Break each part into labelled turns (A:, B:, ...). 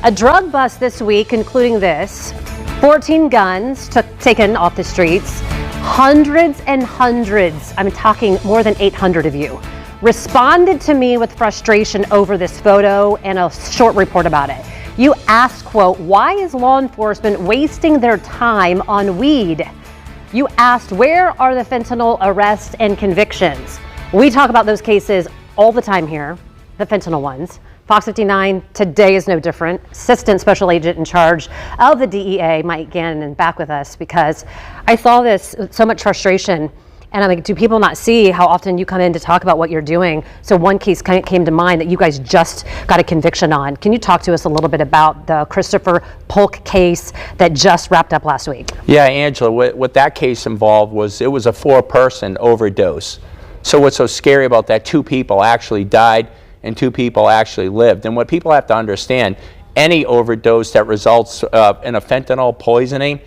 A: A drug bust this week, including this: 14 guns taken off the streets, hundreds and hundreds, I'm talking more than 800 of you, responded to me with frustration over this photo and a short report about it. You asked, quote, why is law enforcement wasting their time on weed? You asked, where are the fentanyl arrests and convictions? We talk about those cases all the time here, the fentanyl ones. Fox 59 today is no different. Assistant Special Agent in charge of the DEA, Mike Gannon, back with us because I saw this, so much frustration. And I'm like, do people not see how often you come in to talk about what you're doing? So one case came to mind that you guys just got a conviction on. Can you talk to us a little bit about the Christopher Polk case that just wrapped up last week?
B: Yeah, Angela, what that case involved was it was a 4-person overdose. So what's so scary about that, 2 people actually died and 2 people actually lived. And what people have to understand, any overdose that results in a fentanyl poisoning,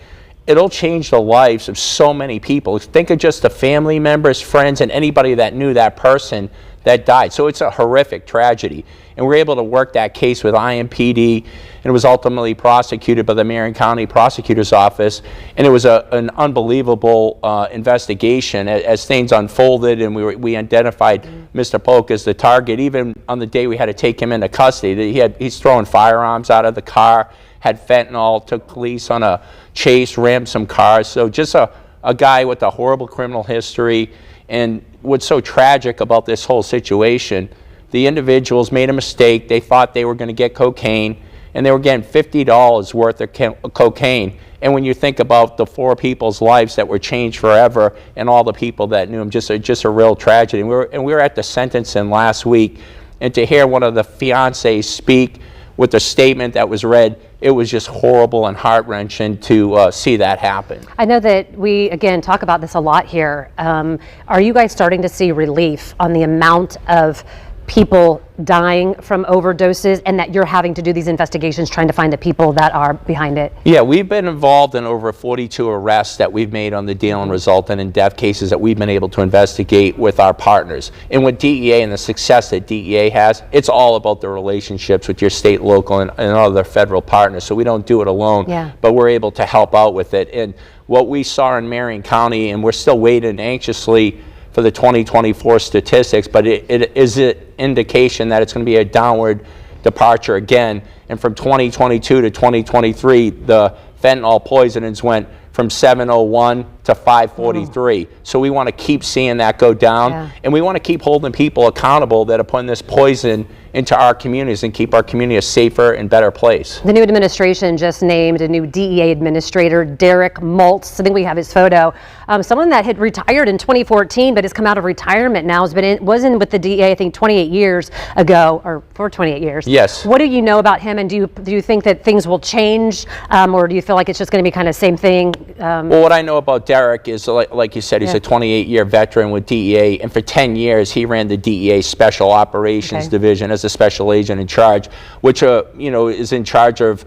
B: it'll change the lives of so many people. Think of just the family members, friends, and anybody that knew that person that died. So it's a horrific tragedy. And we're able to work that case with IMPD, and it was ultimately prosecuted by the Marion County Prosecutor's Office. And it was an unbelievable investigation as things unfolded, and we identified Mr. Polk as the target. Even on the day we had to take him into custody, he's throwing firearms out of the car, had fentanyl, took police on a chase, rammed some cars. So just a guy with a horrible criminal history. And what's so tragic about this whole situation, the individuals made a mistake. They thought they were going to get cocaine, and they were getting $50 worth of cocaine. And when you think about the 4 people's lives that were changed forever and all the people that knew them, just a real tragedy. And we were at the sentencing last week, and to hear one of the fiancés speak with the statement that was read, it was just horrible and heart-wrenching to see that happen.
A: I know that we, again, talk about this a lot here. Are you guys starting to see relief on the amount of people dying from overdoses and that you're having to do these investigations trying to find the people that are behind it?
B: Yeah, we've been involved in over 42 arrests that we've made on the deal and resultant in death cases that we've been able to investigate with our partners. And with DEA and the success that DEA has, it's all about the relationships with your state, local, and other federal partners. So we don't do it alone, but we're able to help out with it. And what we saw in Marion County, and we're still waiting anxiously for the 2024 statistics, but it is an indication that it's going to be a downward departure again. And from 2022 to 2023, the fentanyl poisonings went from 701 to 543. So we want to keep seeing that go down, and we want to keep holding people accountable that are putting this poison into our communities and keep our community a safer and better place.
A: The new administration just named a new DEA administrator, Derek Maltz. I think we have his photo. Someone that had retired in 2014 but has come out of retirement now, was in with the DEA I think 28 years ago, or for 28 years.
B: Yes.
A: What do you know about him, and do you think that things will change, or do you feel like it's just going to be kind of same thing?
B: Well, what I know about Derek is, like you said, he's a 28-year veteran with DEA, and for 10 years he ran the DEA Special Operations Division as a special agent in charge, which is in charge of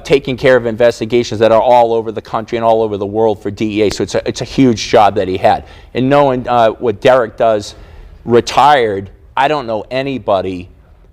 B: taking care of investigations that are all over the country and all over the world for DEA. So it's a huge job that he had. And knowing what Derek does, retired, I don't know anybody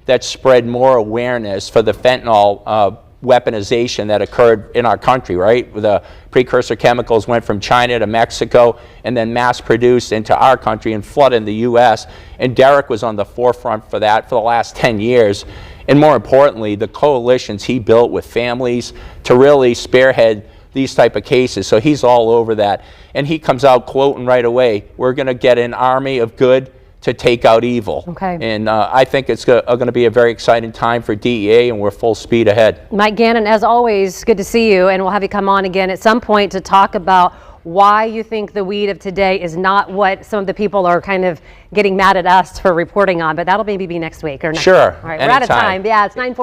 B: that spread more awareness for the fentanyl weaponization that occurred in our country, right? The precursor chemicals went from China to Mexico and then mass produced into our country and flooded the U.S. And Derek was on the forefront for that for the last 10 years. And more importantly, the coalitions he built with families to really spearhead these type of cases. So he's all over that. And he comes out quoting right away, we're going to get an army of good to take out evil. And I think it's going to be a very exciting time for DEA, and we're full speed ahead.
A: Mike Gannon, as always, good to see you, and we'll have you come on again at some point to talk about why you think the weed of today is not what some of the people are kind of getting mad at us for reporting on, but that'll maybe be next week or next.
B: Sure.
A: All right, we're out of time. Yeah, it's 9:40.